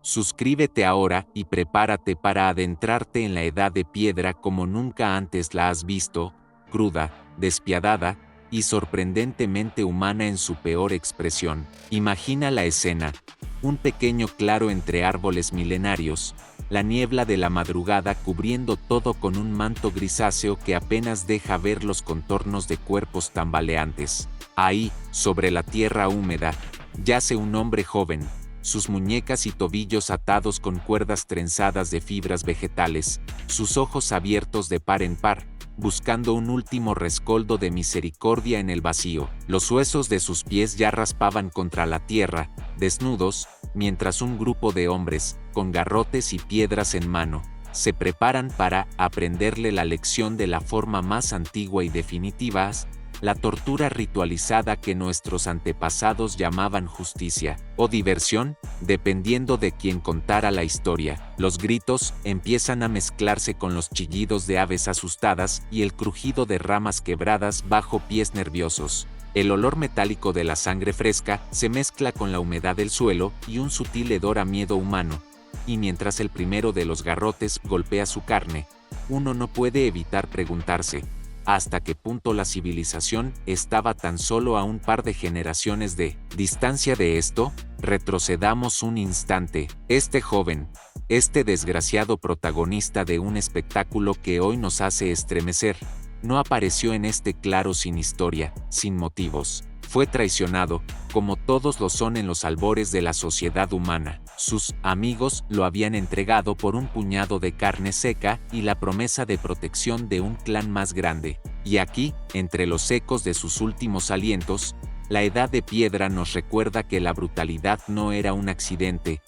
Suscríbete ahora y prepárate para adentrarte en la Edad de Piedra como nunca antes la has visto, cruda, despiadada y sorprendentemente humana en su peor expresión. Imagina la escena: un pequeño claro entre árboles milenarios, la niebla de la madrugada cubriendo todo con un manto grisáceo que apenas deja ver los contornos de cuerpos tambaleantes. Ahí, sobre la tierra húmeda, yace un hombre joven, sus muñecas y tobillos atados con cuerdas trenzadas de fibras vegetales, sus ojos abiertos de par en par, buscando un último rescoldo de misericordia en el vacío. Los huesos de sus pies ya raspaban contra la tierra, desnudos, mientras un grupo de hombres, con garrotes y piedras en mano, se preparan para aprenderle la lección de la forma más antigua y definitiva, la tortura ritualizada que nuestros antepasados llamaban justicia, o diversión, dependiendo de quien contara la historia. Los gritos empiezan a mezclarse con los chillidos de aves asustadas y el crujido de ramas quebradas bajo pies nerviosos. El olor metálico de la sangre fresca se mezcla con la humedad del suelo y un sutil hedor a miedo humano, y mientras el primero de los garrotes golpea su carne, uno no puede evitar preguntarse: ¿hasta qué punto la civilización estaba tan solo a un par de generaciones de distancia de esto? Retrocedamos un instante. Este joven, este desgraciado protagonista de un espectáculo que hoy nos hace estremecer, no apareció en este claro sin historia, sin motivos. Fue traicionado, como todos lo son en los albores de la sociedad humana. Sus amigos lo habían entregado por un puñado de carne seca y la promesa de protección de un clan más grande. Y aquí, entre los ecos de sus últimos alientos, la Edad de Piedra nos recuerda que la brutalidad no era un accidente,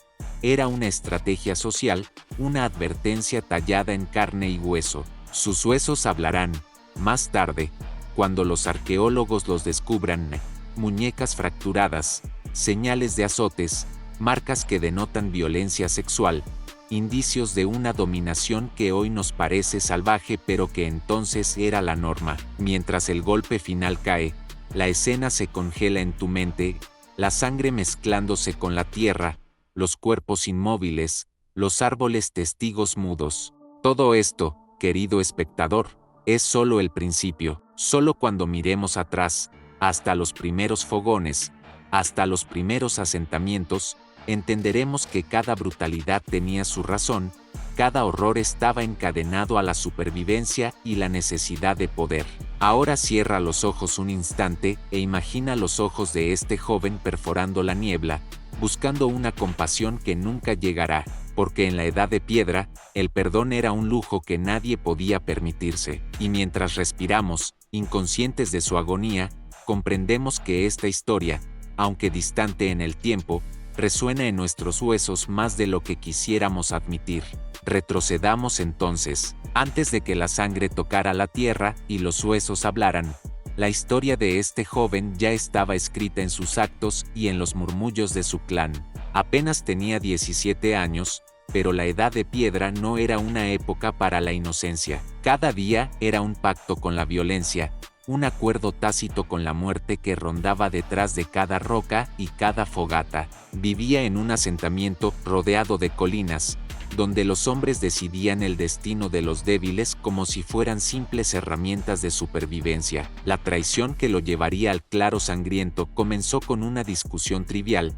era una estrategia social, una advertencia tallada en carne y hueso. Sus huesos hablarán, más tarde, cuando los arqueólogos los descubran: muñecas fracturadas, señales de azotes, marcas que denotan violencia sexual, indicios de una dominación que hoy nos parece salvaje pero que entonces era la norma. Mientras el golpe final cae, la escena se congela en tu mente, la sangre mezclándose con la tierra, los cuerpos inmóviles, los árboles testigos mudos. Todo esto, querido espectador, es solo el principio. Solo cuando miremos atrás, hasta los primeros fogones, hasta los primeros asentamientos, entenderemos que cada brutalidad tenía su razón, cada horror estaba encadenado a la supervivencia y la necesidad de poder. Ahora cierra los ojos un instante e imagina los ojos de este joven perforando la niebla, buscando una compasión que nunca llegará, porque en la Edad de Piedra, el perdón era un lujo que nadie podía permitirse. Y mientras respiramos, inconscientes de su agonía, comprendemos que esta historia, aunque distante en el tiempo, resuena en nuestros huesos más de lo que quisiéramos admitir. Retrocedamos entonces, antes de que la sangre tocara la tierra y los huesos hablaran. La historia de este joven ya estaba escrita en sus actos y en los murmullos de su clan. Apenas tenía 17 años, pero la Edad de Piedra no era una época para la inocencia. Cada día era un pacto con la violencia, un acuerdo tácito con la muerte que rondaba detrás de cada roca y cada fogata. Vivía en un asentamiento rodeado de colinas, donde los hombres decidían el destino de los débiles como si fueran simples herramientas de supervivencia. La traición que lo llevaría al claro sangriento comenzó con una discusión trivial,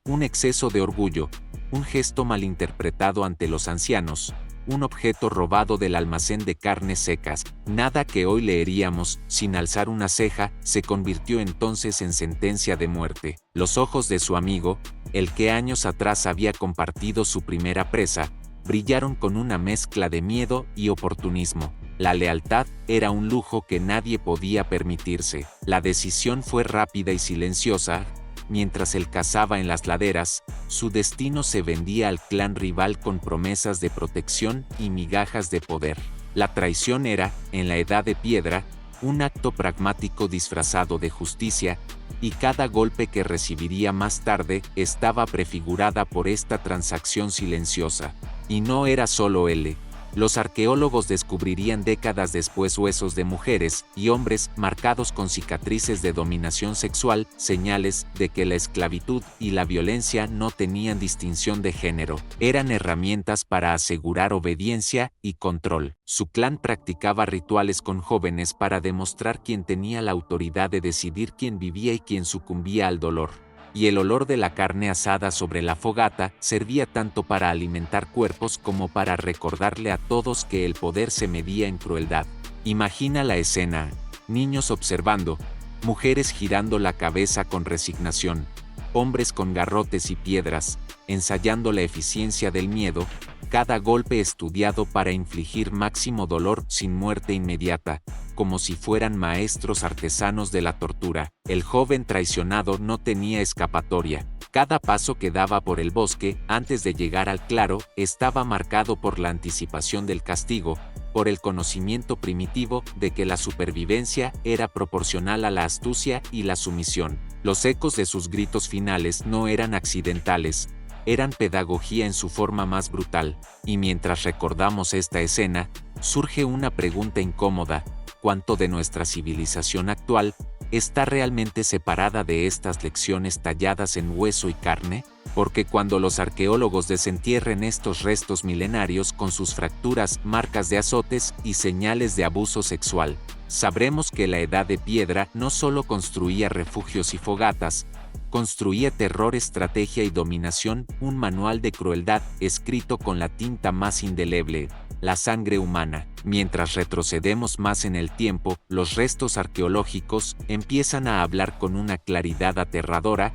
un exceso de orgullo, un gesto malinterpretado ante los ancianos, un objeto robado del almacén de carnes secas. Nada que hoy leeríamos sin alzar una ceja se convirtió entonces en sentencia de muerte. Los ojos de su amigo, el que años atrás había compartido su primera presa, brillaron con una mezcla de miedo y oportunismo. La lealtad era un lujo que nadie podía permitirse. La decisión fue rápida y silenciosa. Mientras él cazaba en las laderas, su destino se vendía al clan rival con promesas de protección y migajas de poder. La traición era, en la Edad de Piedra, un acto pragmático disfrazado de justicia, y cada golpe que recibiría más tarde estaba prefigurada por esta transacción silenciosa. Y no era solo él. Los arqueólogos descubrirían décadas después huesos de mujeres y hombres marcados con cicatrices de dominación sexual, señales de que la esclavitud y la violencia no tenían distinción de género, eran herramientas para asegurar obediencia y control. Su clan practicaba rituales con jóvenes para demostrar quién tenía la autoridad de decidir quién vivía y quién sucumbía al dolor. Y el olor de la carne asada sobre la fogata servía tanto para alimentar cuerpos como para recordarle a todos que el poder se medía en crueldad. Imagina la escena: niños observando, mujeres girando la cabeza con resignación, hombres con garrotes y piedras, ensayando la eficiencia del miedo, cada golpe estudiado para infligir máximo dolor sin muerte inmediata, como si fueran maestros artesanos de la tortura. El joven traicionado no tenía escapatoria. Cada paso que daba por el bosque, antes de llegar al claro, estaba marcado por la anticipación del castigo, por el conocimiento primitivo de que la supervivencia era proporcional a la astucia y la sumisión. Los ecos de sus gritos finales no eran accidentales, eran pedagogía en su forma más brutal. Y mientras recordamos esta escena, surge una pregunta incómoda: ¿cuánto de nuestra civilización actual está realmente separada de estas lecciones talladas en hueso y carne? Porque cuando los arqueólogos desentierren estos restos milenarios con sus fracturas, marcas de azotes y señales de abuso sexual, sabremos que la Edad de Piedra no solo construía refugios y fogatas, construía terror, estrategia y dominación, un manual de crueldad escrito con la tinta más indeleble, la sangre humana. Mientras retrocedemos más en el tiempo, los restos arqueológicos empiezan a hablar con una claridad aterradora: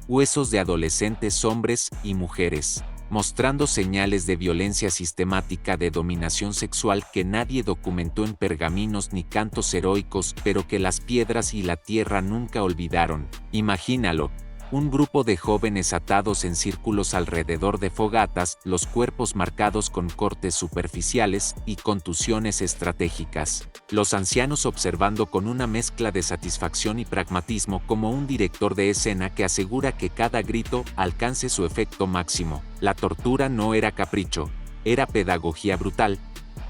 huesos de adolescentes hombres y mujeres, mostrando señales de violencia sistemática, de dominación sexual que nadie documentó en pergaminos ni cantos heroicos, pero que las piedras y la tierra nunca olvidaron. Imagínalo: un grupo de jóvenes atados en círculos alrededor de fogatas, los cuerpos marcados con cortes superficiales y contusiones estratégicas. Los ancianos observando con una mezcla de satisfacción y pragmatismo, como un director de escena que asegura que cada grito alcance su efecto máximo. La tortura no era capricho, era pedagogía brutal.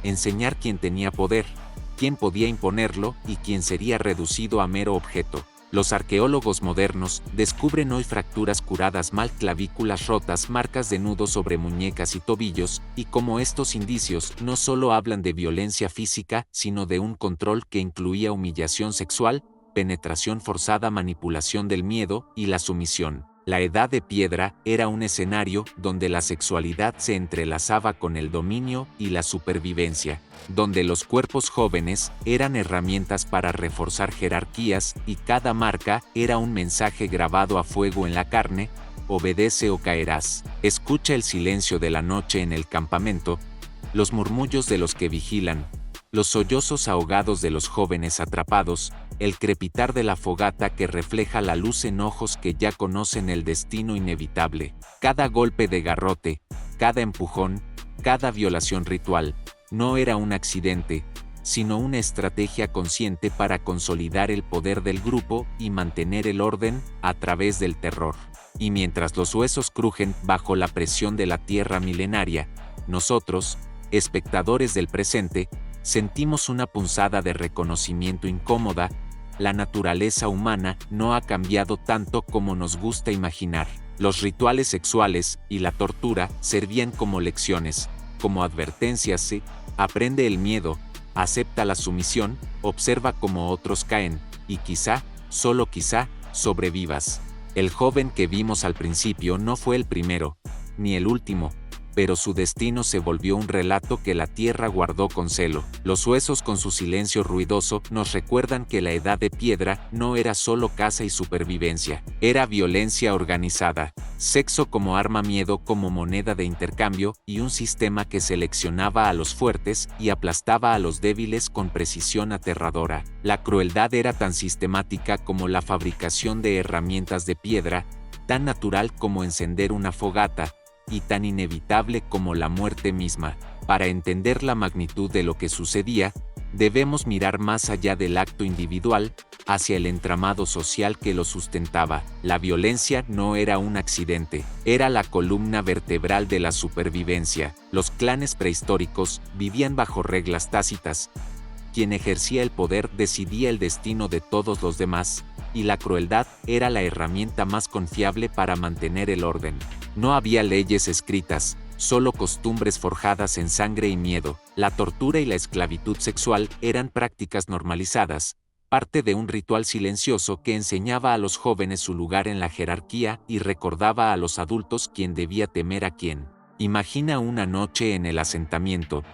Enseñar quién tenía poder, quién podía imponerlo y quién sería reducido a mero objeto. Los arqueólogos modernos descubren hoy fracturas curadas mal, clavículas rotas, marcas de nudos sobre muñecas y tobillos, y como estos indicios no solo hablan de violencia física, sino de un control que incluía humillación sexual, penetración forzada, manipulación del miedo y la sumisión. La Edad de Piedra era un escenario donde la sexualidad se entrelazaba con el dominio y la supervivencia, donde los cuerpos jóvenes eran herramientas para reforzar jerarquías y cada marca era un mensaje grabado a fuego en la carne: obedece o caerás. Escucha el silencio de la noche en el campamento, los murmullos de los que vigilan, los sollozos ahogados de los jóvenes atrapados, el crepitar de la fogata que refleja la luz en ojos que ya conocen el destino inevitable. Cada golpe de garrote, cada empujón, cada violación ritual, no era un accidente, sino una estrategia consciente para consolidar el poder del grupo y mantener el orden a través del terror. Y mientras los huesos crujen bajo la presión de la tierra milenaria, nosotros, espectadores del presente, sentimos una punzada de reconocimiento incómoda: la naturaleza humana no ha cambiado tanto como nos gusta imaginar. Los rituales sexuales y la tortura servían como lecciones, como advertencias: sí, aprende el miedo, acepta la sumisión, observa cómo otros caen, y quizá, solo quizá, sobrevivas. El joven que vimos al principio no fue el primero, ni el último, pero su destino se volvió un relato que la tierra guardó con celo. Los huesos con su silencio ruidoso nos recuerdan que la Edad de Piedra no era solo caza y supervivencia, era violencia organizada, sexo como arma, miedo como moneda de intercambio y un sistema que seleccionaba a los fuertes y aplastaba a los débiles con precisión aterradora. La crueldad era tan sistemática como la fabricación de herramientas de piedra, tan natural como encender una fogata, y tan inevitable como la muerte misma. Para entender la magnitud de lo que sucedía, debemos mirar más allá del acto individual, hacia el entramado social que lo sustentaba. La violencia no era un accidente, era la columna vertebral de la supervivencia. Los clanes prehistóricos vivían bajo reglas tácitas. Quien ejercía el poder decidía el destino de todos los demás, y la crueldad era la herramienta más confiable para mantener el orden. No había leyes escritas, solo costumbres forjadas en sangre y miedo. La tortura y la esclavitud sexual eran prácticas normalizadas, parte de un ritual silencioso que enseñaba a los jóvenes su lugar en la jerarquía y recordaba a los adultos quién debía temer a quién. Imagina una noche en el asentamiento,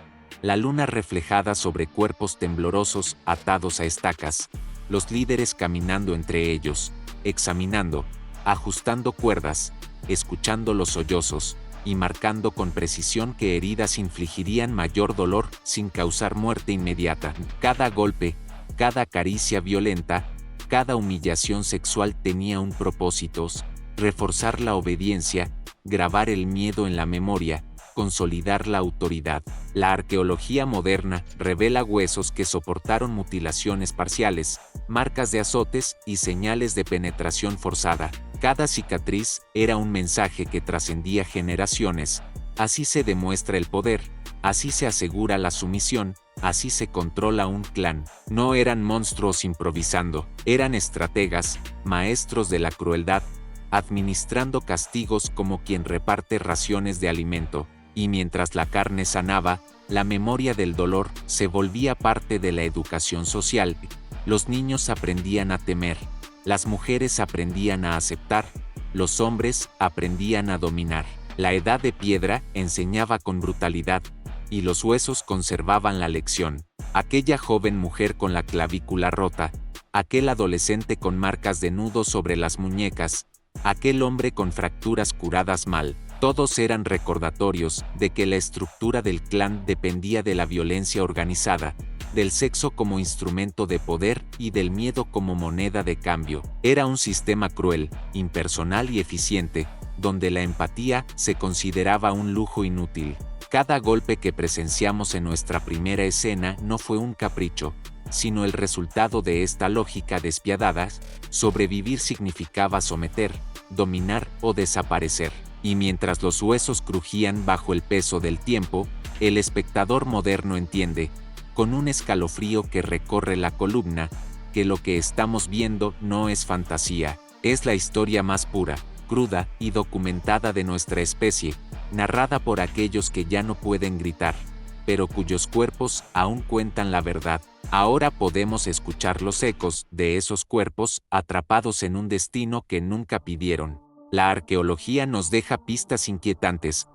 la luna reflejada sobre cuerpos temblorosos atados a estacas, los líderes caminando entre ellos, examinando, ajustando cuerdas, escuchando los sollozos, y marcando con precisión qué heridas infligirían mayor dolor sin causar muerte inmediata. Cada golpe, cada caricia violenta, cada humillación sexual tenía un propósito: reforzar la obediencia, grabar el miedo en la memoria, consolidar la autoridad. La arqueología moderna revela huesos que soportaron mutilaciones parciales, marcas de azotes y señales de penetración forzada. Cada cicatriz era un mensaje que trascendía generaciones. Así se demuestra el poder, así se asegura la sumisión, así se controla un clan. No eran monstruos improvisando, eran estrategas, maestros de la crueldad, administrando castigos como quien reparte raciones de alimento. Y mientras la carne sanaba, la memoria del dolor se volvía parte de la educación social. Los niños aprendían a temer, las mujeres aprendían a aceptar, los hombres aprendían a dominar. La edad de piedra enseñaba con brutalidad, y los huesos conservaban la lección. Aquella joven mujer con la clavícula rota, aquel adolescente con marcas de nudo sobre las muñecas, aquel hombre con fracturas curadas mal, todos eran recordatorios de que la estructura del clan dependía de la violencia organizada, del sexo como instrumento de poder y del miedo como moneda de cambio. Era un sistema cruel, impersonal y eficiente, donde la empatía se consideraba un lujo inútil. Cada golpe que presenciamos en nuestra primera escena no fue un capricho, sino el resultado de esta lógica despiadada. Sobrevivir significaba someter, dominar o desaparecer. Y mientras los huesos crujían bajo el peso del tiempo, el espectador moderno entiende, con un escalofrío que recorre la columna, que lo que estamos viendo no es fantasía, es la historia más pura, cruda y documentada de nuestra especie, narrada por aquellos que ya no pueden gritar, pero cuyos cuerpos aún cuentan la verdad. Ahora podemos escuchar los ecos de esos cuerpos atrapados en un destino que nunca pidieron. La arqueología nos deja pistas inquietantes.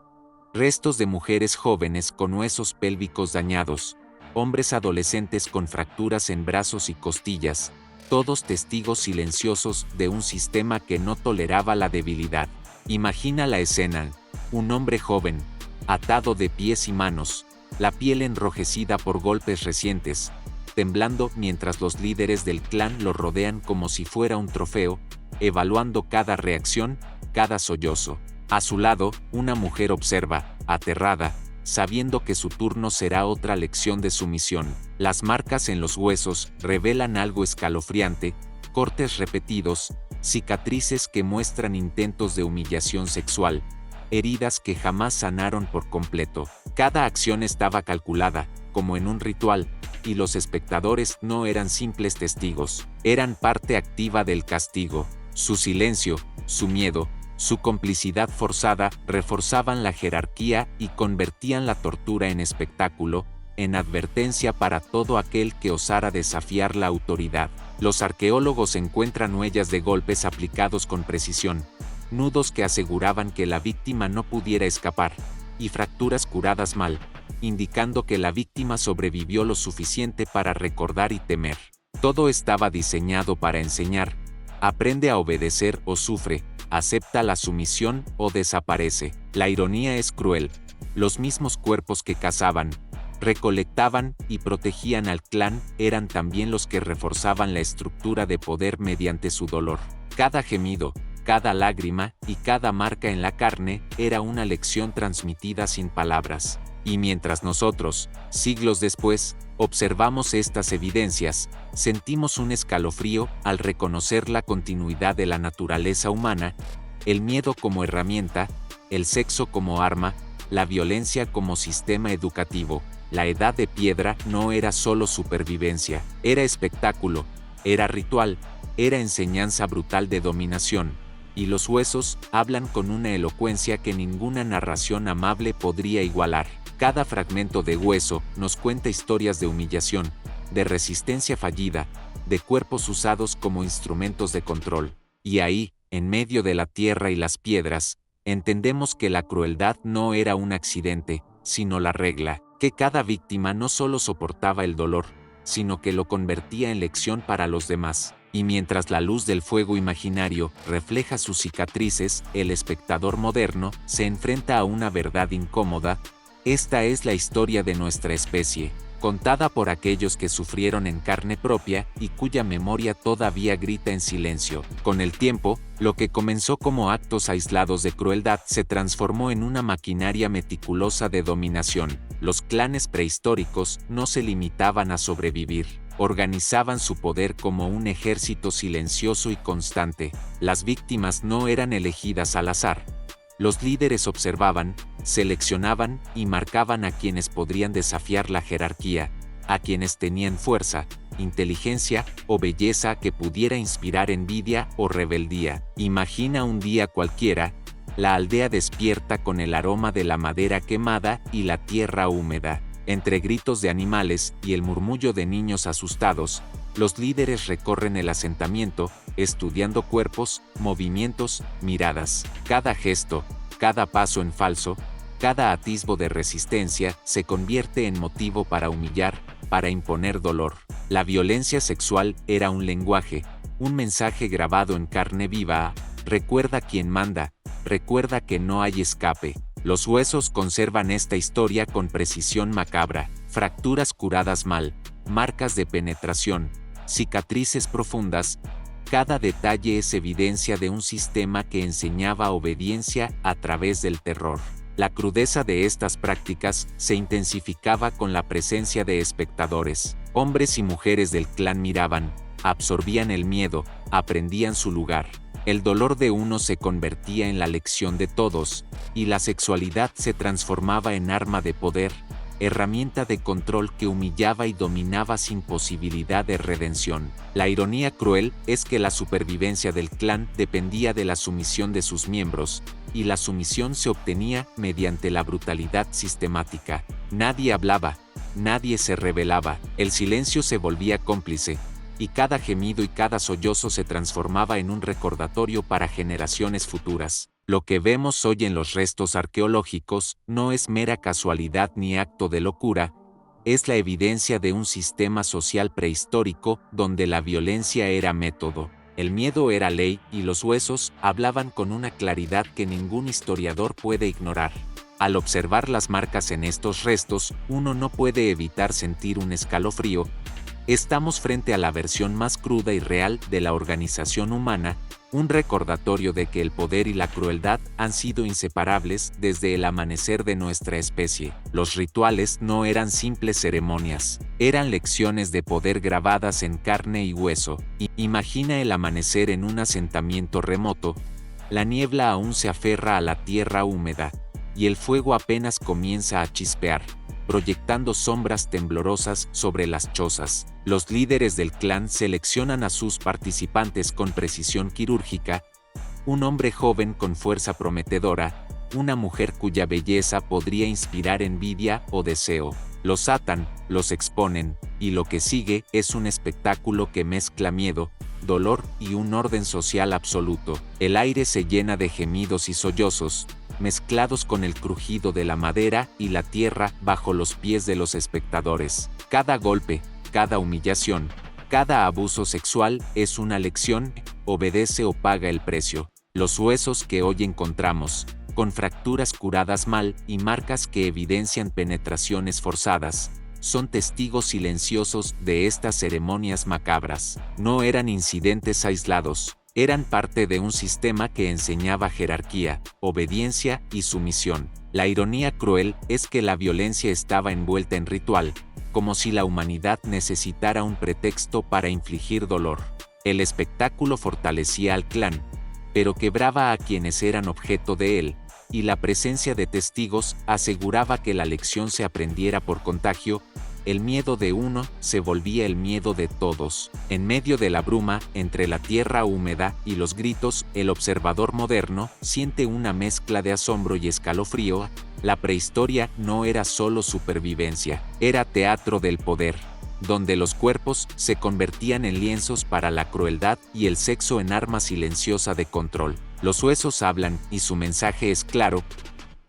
Restos de mujeres jóvenes con huesos pélvicos dañados, hombres adolescentes con fracturas en brazos y costillas, todos testigos silenciosos de un sistema que no toleraba la debilidad. Imagina la escena: un hombre joven, atado de pies y manos, la piel enrojecida por golpes recientes, temblando mientras los líderes del clan lo rodean como si fuera un trofeo, evaluando cada reacción, cada sollozo. A su lado, una mujer observa, aterrada, sabiendo que su turno será otra lección de sumisión. Las marcas en los huesos revelan algo escalofriante: cortes repetidos, cicatrices que muestran intentos de humillación sexual, heridas que jamás sanaron por completo. Cada acción estaba calculada, como en un ritual, y los espectadores no eran simples testigos, eran parte activa del castigo. Su silencio, su miedo, su complicidad forzada reforzaban la jerarquía y convertían la tortura en espectáculo, en advertencia para todo aquel que osara desafiar la autoridad. Los arqueólogos encuentran huellas de golpes aplicados con precisión, nudos que aseguraban que la víctima no pudiera escapar, y fracturas curadas mal, indicando que la víctima sobrevivió lo suficiente para recordar y temer. Todo estaba diseñado para enseñar: aprende a obedecer o sufre, acepta la sumisión o desaparece. La ironía es cruel. Los mismos cuerpos que cazaban, recolectaban y protegían al clan eran también los que reforzaban la estructura de poder mediante su dolor. Cada gemido, Cada lágrima y cada marca en la carne era una lección transmitida sin palabras. Y mientras nosotros, siglos después, observamos estas evidencias, sentimos un escalofrío al reconocer la continuidad de la naturaleza humana, el miedo como herramienta, el sexo como arma, la violencia como sistema educativo. La edad de piedra no era solo supervivencia, era espectáculo, era ritual, era enseñanza brutal de dominación. Y los huesos hablan con una elocuencia que ninguna narración amable podría igualar. Cada fragmento de hueso nos cuenta historias de humillación, de resistencia fallida, de cuerpos usados como instrumentos de control. Y ahí, en medio de la tierra y las piedras, entendemos que la crueldad no era un accidente, sino la regla, que cada víctima no solo soportaba el dolor, sino que lo convertía en lección para los demás. Y mientras la luz del fuego imaginario refleja sus cicatrices, el espectador moderno se enfrenta a una verdad incómoda. Esta es la historia de nuestra especie, contada por aquellos que sufrieron en carne propia y cuya memoria todavía grita en silencio. Con el tiempo, lo que comenzó como actos aislados de crueldad se transformó en una maquinaria meticulosa de dominación. Los clanes prehistóricos no se limitaban a sobrevivir, organizaban su poder como un ejército silencioso y constante. Las víctimas no eran elegidas al azar. Los líderes observaban, seleccionaban y marcaban a quienes podrían desafiar la jerarquía, a quienes tenían fuerza, inteligencia o belleza que pudiera inspirar envidia o rebeldía. Imagina un día cualquiera, la aldea despierta con el aroma de la madera quemada y la tierra húmeda. Entre gritos de animales y el murmullo de niños asustados, los líderes recorren el asentamiento, estudiando cuerpos, movimientos, miradas. Cada gesto, cada paso en falso, cada atisbo de resistencia se convierte en motivo para humillar, para imponer dolor. La violencia sexual era un lenguaje, un mensaje grabado en carne viva. Recuerda quién manda, recuerda que no hay escape. Los huesos conservan esta historia con precisión macabra, fracturas curadas mal, marcas de penetración, cicatrices profundas. Cada detalle es evidencia de un sistema que enseñaba obediencia a través del terror. La crudeza de estas prácticas se intensificaba con la presencia de espectadores. Hombres y mujeres del clan miraban, absorbían el miedo, aprendían su lugar. El dolor de uno se convertía en la lección de todos, y la sexualidad se transformaba en arma de poder, herramienta de control que humillaba y dominaba sin posibilidad de redención. La ironía cruel es que la supervivencia del clan dependía de la sumisión de sus miembros, y la sumisión se obtenía mediante la brutalidad sistemática. Nadie hablaba, nadie se rebelaba, el silencio se volvía cómplice, y cada gemido y cada sollozo se transformaba en un recordatorio para generaciones futuras. Lo que vemos hoy en los restos arqueológicos no es mera casualidad ni acto de locura, es la evidencia de un sistema social prehistórico donde la violencia era método, el miedo era ley y los huesos hablaban con una claridad que ningún historiador puede ignorar. Al observar las marcas en estos restos, uno no puede evitar sentir un escalofrío. Estamos frente a la versión más cruda y real de la organización humana, un recordatorio de que el poder y la crueldad han sido inseparables desde el amanecer de nuestra especie. Los rituales no eran simples ceremonias, eran lecciones de poder grabadas en carne y hueso. Imagina el amanecer en un asentamiento remoto, la niebla aún se aferra a la tierra húmeda, y el fuego apenas comienza a chispear, proyectando sombras temblorosas sobre las chozas. Los líderes del clan seleccionan a sus participantes con precisión quirúrgica, un hombre joven con fuerza prometedora, una mujer cuya belleza podría inspirar envidia o deseo. Los atan, los exponen, y lo que sigue es un espectáculo que mezcla miedo, dolor y un orden social absoluto. El aire se llena de gemidos y sollozos, mezclados con el crujido de la madera y la tierra bajo los pies de los espectadores. Cada golpe, cada humillación, cada abuso sexual es una lección, obedece o paga el precio. Los huesos que hoy encontramos, con fracturas curadas mal y marcas que evidencian penetraciones forzadas, son testigos silenciosos de estas ceremonias macabras. No eran incidentes aislados, Eran parte de un sistema que enseñaba jerarquía, obediencia y sumisión. La ironía cruel es que la violencia estaba envuelta en ritual, como si la humanidad necesitara un pretexto para infligir dolor. El espectáculo fortalecía al clan, pero quebraba a quienes eran objeto de él, y la presencia de testigos aseguraba que la lección se aprendiera por contagio. El miedo de uno se volvía el miedo de todos. En medio de la bruma, entre la tierra húmeda y los gritos, el observador moderno siente una mezcla de asombro y escalofrío. La prehistoria no era solo supervivencia, era teatro del poder, donde los cuerpos se convertían en lienzos para la crueldad y el sexo en arma silenciosa de control. Los huesos hablan y su mensaje es claro.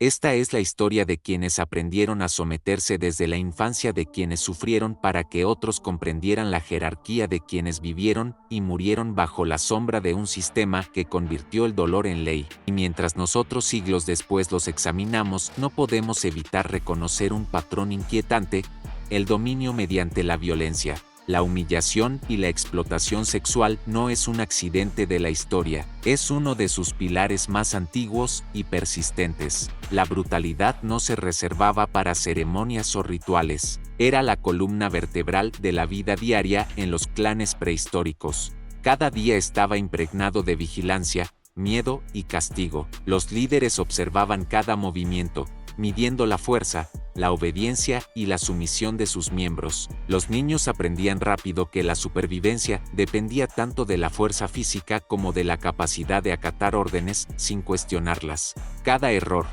Esta es la historia de quienes aprendieron a someterse desde la infancia, de quienes sufrieron para que otros comprendieran la jerarquía, de quienes vivieron y murieron bajo la sombra de un sistema que convirtió el dolor en ley. Y mientras nosotros siglos después los examinamos, no podemos evitar reconocer un patrón inquietante: el dominio mediante la violencia. La humillación y la explotación sexual no es un accidente de la historia, es uno de sus pilares más antiguos y persistentes. La brutalidad no se reservaba para ceremonias o rituales, era la columna vertebral de la vida diaria en los clanes prehistóricos. Cada día estaba impregnado de vigilancia, miedo y castigo. Los líderes observaban cada movimiento, midiendo la fuerza, la obediencia y la sumisión de sus miembros. Los niños aprendían rápido que la supervivencia dependía tanto de la fuerza física como de la capacidad de acatar órdenes sin cuestionarlas. Cada error,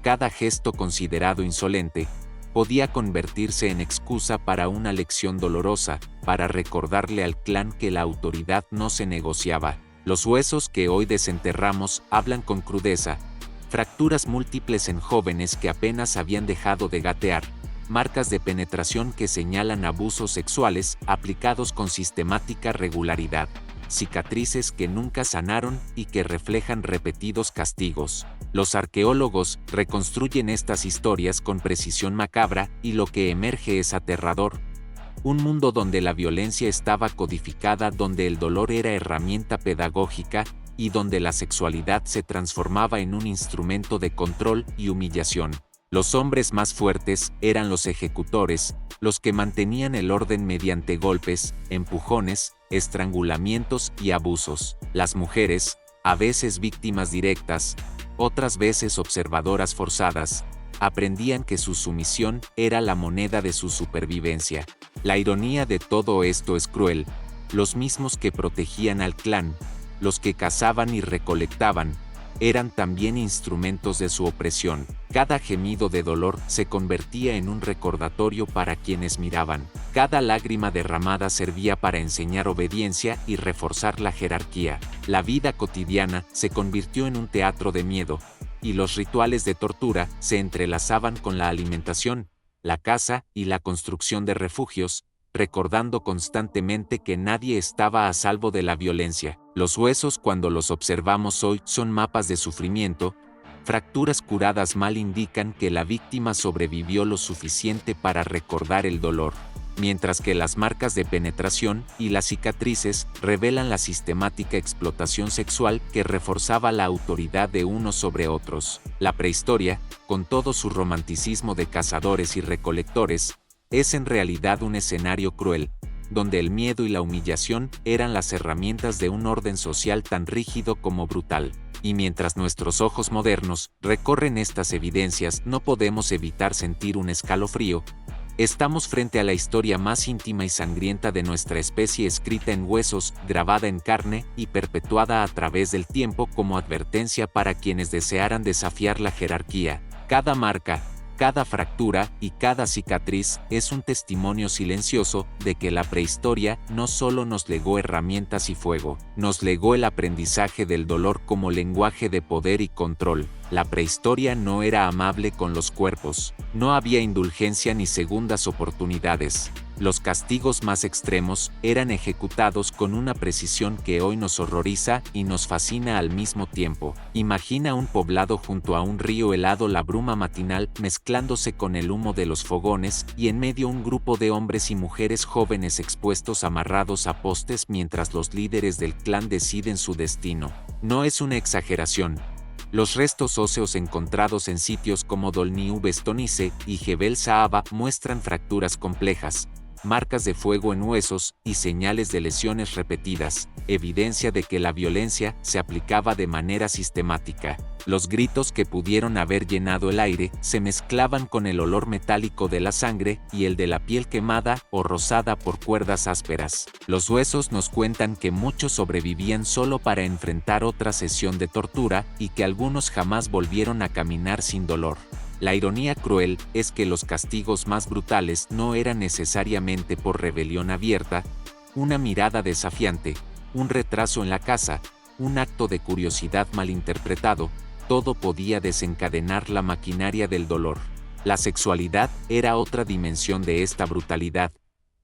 cada gesto considerado insolente, podía convertirse en excusa para una lección dolorosa, para recordarle al clan que la autoridad no se negociaba. Los huesos que hoy desenterramos hablan con crudeza. Fracturas múltiples en jóvenes que apenas habían dejado de gatear, marcas de penetración que señalan abusos sexuales aplicados con sistemática regularidad, cicatrices que nunca sanaron y que reflejan repetidos castigos. Los arqueólogos reconstruyen estas historias con precisión macabra y lo que emerge es aterrador. Un mundo donde la violencia estaba codificada, donde el dolor era herramienta pedagógica, y donde la sexualidad se transformaba en un instrumento de control y humillación. Los hombres más fuertes eran los ejecutores, los que mantenían el orden mediante golpes, empujones, estrangulamientos y abusos. Las mujeres, a veces víctimas directas, otras veces observadoras forzadas, aprendían que su sumisión era la moneda de su supervivencia. La ironía de todo esto es cruel. Los mismos que protegían al clan, los que cazaban y recolectaban, eran también instrumentos de su opresión. Cada gemido de dolor se convertía en un recordatorio para quienes miraban. Cada lágrima derramada servía para enseñar obediencia y reforzar la jerarquía. La vida cotidiana se convirtió en un teatro de miedo, y los rituales de tortura se entrelazaban con la alimentación, la caza y la construcción de refugios, recordando constantemente que nadie estaba a salvo de la violencia. Los huesos, cuando los observamos hoy, son mapas de sufrimiento. Fracturas curadas mal indican que la víctima sobrevivió lo suficiente para recordar el dolor, mientras que las marcas de penetración y las cicatrices revelan la sistemática explotación sexual que reforzaba la autoridad de unos sobre otros. La prehistoria, con todo su romanticismo de cazadores y recolectores, es en realidad un escenario cruel, donde el miedo y la humillación eran las herramientas de un orden social tan rígido como brutal. Y mientras nuestros ojos modernos recorren estas evidencias, no podemos evitar sentir un escalofrío. Estamos frente a la historia más íntima y sangrienta de nuestra especie, escrita en huesos, grabada en carne y perpetuada a través del tiempo como advertencia para quienes desearan desafiar la jerarquía. Cada marca, cada fractura y cada cicatriz es un testimonio silencioso de que la prehistoria no solo nos legó herramientas y fuego, nos legó el aprendizaje del dolor como lenguaje de poder y control. La prehistoria no era amable con los cuerpos, no había indulgencia ni segundas oportunidades. Los castigos más extremos eran ejecutados con una precisión que hoy nos horroriza y nos fascina al mismo tiempo. Imagina un poblado junto a un río helado, la bruma matinal mezclándose con el humo de los fogones, y en medio un grupo de hombres y mujeres jóvenes expuestos amarrados a postes mientras los líderes del clan deciden su destino. No es una exageración. Los restos óseos encontrados en sitios como Dolní-Uvestonice y Jebel Saaba muestran fracturas complejas, marcas de fuego en huesos y señales de lesiones repetidas, evidencia de que la violencia se aplicaba de manera sistemática. Los gritos que pudieron haber llenado el aire se mezclaban con el olor metálico de la sangre y el de la piel quemada o rozada por cuerdas ásperas. Los huesos nos cuentan que muchos sobrevivían solo para enfrentar otra sesión de tortura y que algunos jamás volvieron a caminar sin dolor. La ironía cruel es que los castigos más brutales no eran necesariamente por rebelión abierta, una mirada desafiante, un retraso en la casa, un acto de curiosidad malinterpretado, todo podía desencadenar la maquinaria del dolor. La sexualidad era otra dimensión de esta brutalidad.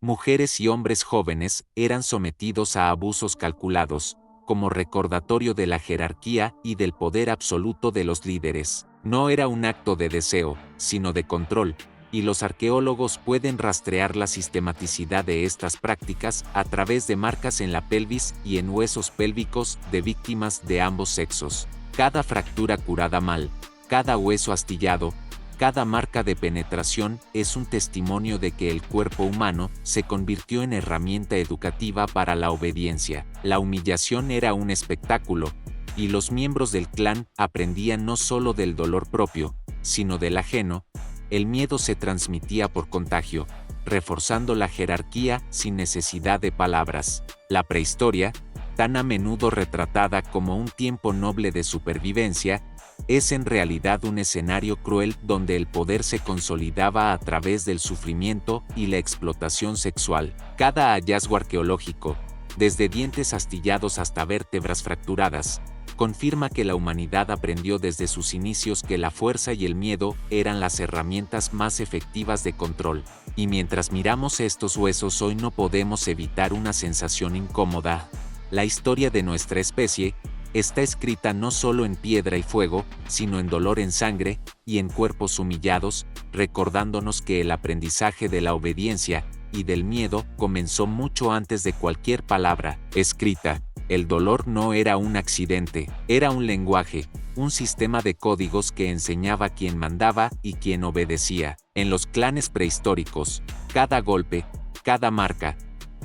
Mujeres y hombres jóvenes eran sometidos a abusos calculados, como recordatorio de la jerarquía y del poder absoluto de los líderes. No era un acto de deseo, sino de control, y los arqueólogos pueden rastrear la sistematicidad de estas prácticas a través de marcas en la pelvis y en huesos pélvicos de víctimas de ambos sexos. Cada fractura curada mal, cada hueso astillado, cada marca de penetración es un testimonio de que el cuerpo humano se convirtió en herramienta educativa para la obediencia. La humillación era un espectáculo, y los miembros del clan aprendían no solo del dolor propio, sino del ajeno. El miedo se transmitía por contagio, reforzando la jerarquía sin necesidad de palabras. La prehistoria, tan a menudo retratada como un tiempo noble de supervivencia, es en realidad un escenario cruel donde el poder se consolidaba a través del sufrimiento y la explotación sexual. Cada hallazgo arqueológico, desde dientes astillados hasta vértebras fracturadas, confirma que la humanidad aprendió desde sus inicios que la fuerza y el miedo eran las herramientas más efectivas de control. Y mientras miramos estos huesos hoy no podemos evitar una sensación incómoda. La historia de nuestra especie está escrita no solo en piedra y fuego, sino en dolor, en sangre y en cuerpos humillados, recordándonos que el aprendizaje de la obediencia y del miedo comenzó mucho antes de cualquier palabra escrita. El dolor no era un accidente, era un lenguaje, un sistema de códigos que enseñaba quién mandaba y quién obedecía. En los clanes prehistóricos, cada golpe, cada marca,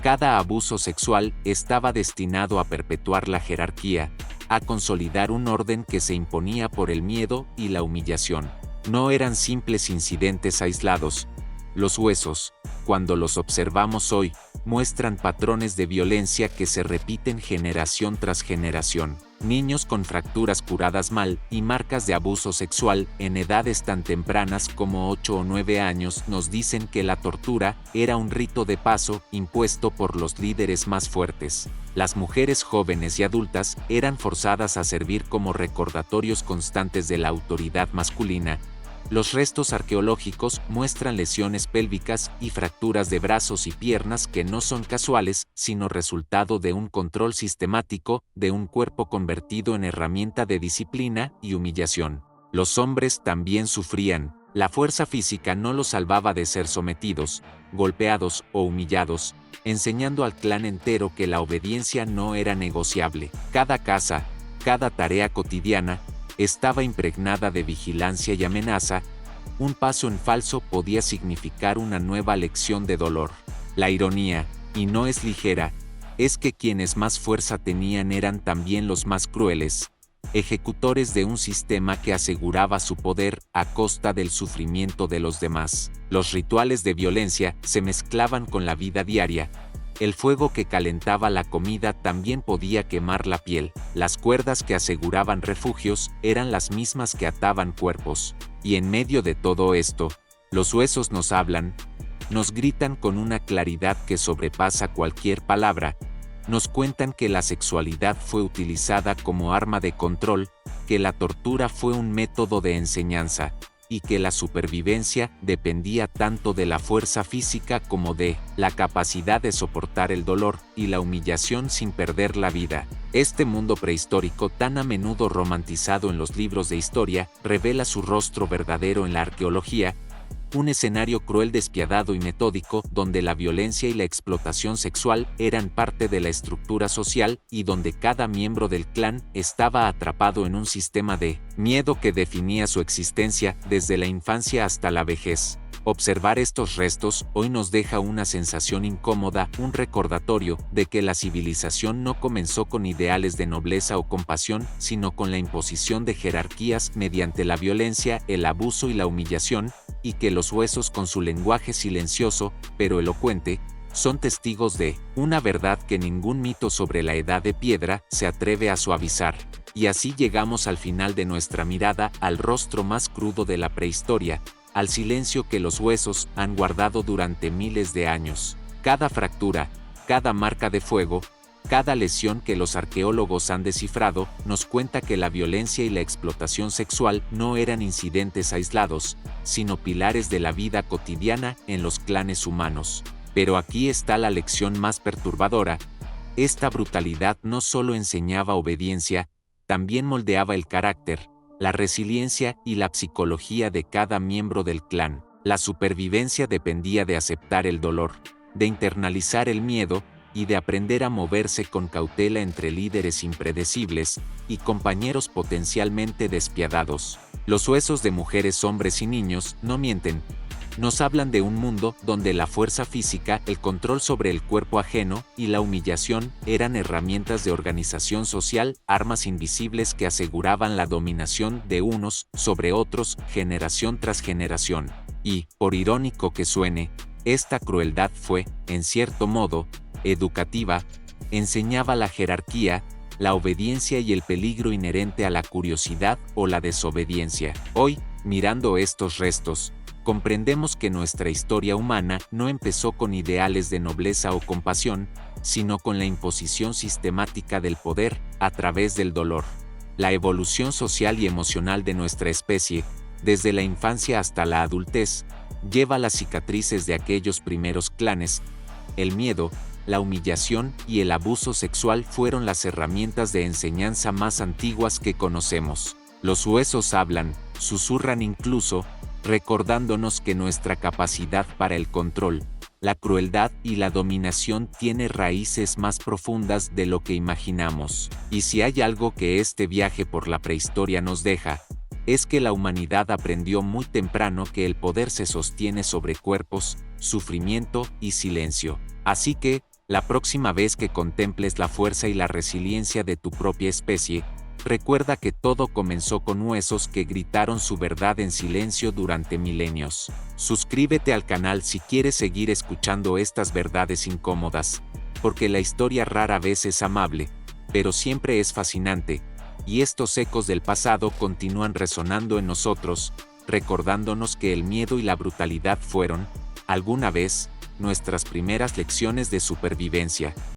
cada abuso sexual estaba destinado a perpetuar la jerarquía, a consolidar un orden que se imponía por el miedo y la humillación. No eran simples incidentes aislados. Los huesos, cuando los observamos hoy, muestran patrones de violencia que se repiten generación tras generación. Niños con fracturas curadas mal y marcas de abuso sexual en edades tan tempranas como 8 o 9 años nos dicen que la tortura era un rito de paso impuesto por los líderes más fuertes. Las mujeres jóvenes y adultas eran forzadas a servir como recordatorios constantes de la autoridad masculina. Los restos arqueológicos muestran lesiones pélvicas y fracturas de brazos y piernas que no son casuales, sino resultado de un control sistemático de un cuerpo convertido en herramienta de disciplina y humillación. Los hombres también sufrían. La fuerza física no los salvaba de ser sometidos, golpeados o humillados, enseñando al clan entero que la obediencia no era negociable. Cada caza, cada tarea cotidiana, estaba impregnada de vigilancia y amenaza. Un paso en falso podía significar una nueva lección de dolor. La ironía, y no es ligera, es que quienes más fuerza tenían eran también los más crueles, ejecutores de un sistema que aseguraba su poder a costa del sufrimiento de los demás. Los rituales de violencia se mezclaban con la vida diaria. El fuego que calentaba la comida también podía quemar la piel. Las cuerdas que aseguraban refugios eran las mismas que ataban cuerpos. Y en medio de todo esto, los huesos nos hablan, nos gritan con una claridad que sobrepasa cualquier palabra. Nos cuentan que la sexualidad fue utilizada como arma de control, que la tortura fue un método de enseñanza, y que la supervivencia dependía tanto de la fuerza física como de la capacidad de soportar el dolor y la humillación sin perder la vida. Este mundo prehistórico, tan a menudo romantizado en los libros de historia, revela su rostro verdadero en la arqueología, un escenario cruel, despiadado y metódico, donde la violencia y la explotación sexual eran parte de la estructura social y donde cada miembro del clan estaba atrapado en un sistema de miedo que definía su existencia desde la infancia hasta la vejez. Observar estos restos hoy nos deja una sensación incómoda, un recordatorio de que la civilización no comenzó con ideales de nobleza o compasión, sino con la imposición de jerarquías mediante la violencia, el abuso y la humillación, y que los huesos, con su lenguaje silencioso, pero elocuente, son testigos de una verdad que ningún mito sobre la edad de piedra se atreve a suavizar. Y así llegamos al final de nuestra mirada al rostro más crudo de la prehistoria, al silencio que los huesos han guardado durante miles de años. Cada fractura, cada marca de fuego, cada lesión que los arqueólogos han descifrado, nos cuenta que la violencia y la explotación sexual no eran incidentes aislados, sino pilares de la vida cotidiana en los clanes humanos. Pero aquí está la lección más perturbadora. Esta brutalidad no solo enseñaba obediencia, también moldeaba el carácter, la resiliencia y la psicología de cada miembro del clan. La supervivencia dependía de aceptar el dolor, de internalizar el miedo y de aprender a moverse con cautela entre líderes impredecibles y compañeros potencialmente despiadados. Los huesos de mujeres, hombres y niños no mienten. Nos hablan de un mundo donde la fuerza física, el control sobre el cuerpo ajeno y la humillación eran herramientas de organización social, armas invisibles que aseguraban la dominación de unos sobre otros generación tras generación. Y, por irónico que suene, esta crueldad fue, en cierto modo, educativa, enseñaba la jerarquía, la obediencia y el peligro inherente a la curiosidad o la desobediencia. Hoy, mirando estos restos, comprendemos que nuestra historia humana no empezó con ideales de nobleza o compasión, sino con la imposición sistemática del poder a través del dolor. La evolución social y emocional de nuestra especie, desde la infancia hasta la adultez, lleva las cicatrices de aquellos primeros clanes. El miedo, la humillación y el abuso sexual fueron las herramientas de enseñanza más antiguas que conocemos. Los huesos hablan, susurran incluso, recordándonos que nuestra capacidad para el control, la crueldad y la dominación tiene raíces más profundas de lo que imaginamos. Y si hay algo que este viaje por la prehistoria nos deja, es que la humanidad aprendió muy temprano que el poder se sostiene sobre cuerpos, sufrimiento y silencio. Así que, la próxima vez que contemples la fuerza y la resiliencia de tu propia especie, recuerda que todo comenzó con huesos que gritaron su verdad en silencio durante milenios. Suscríbete al canal si quieres seguir escuchando estas verdades incómodas, porque la historia rara vez es amable, pero siempre es fascinante, y estos ecos del pasado continúan resonando en nosotros, recordándonos que el miedo y la brutalidad fueron, alguna vez, nuestras primeras lecciones de supervivencia.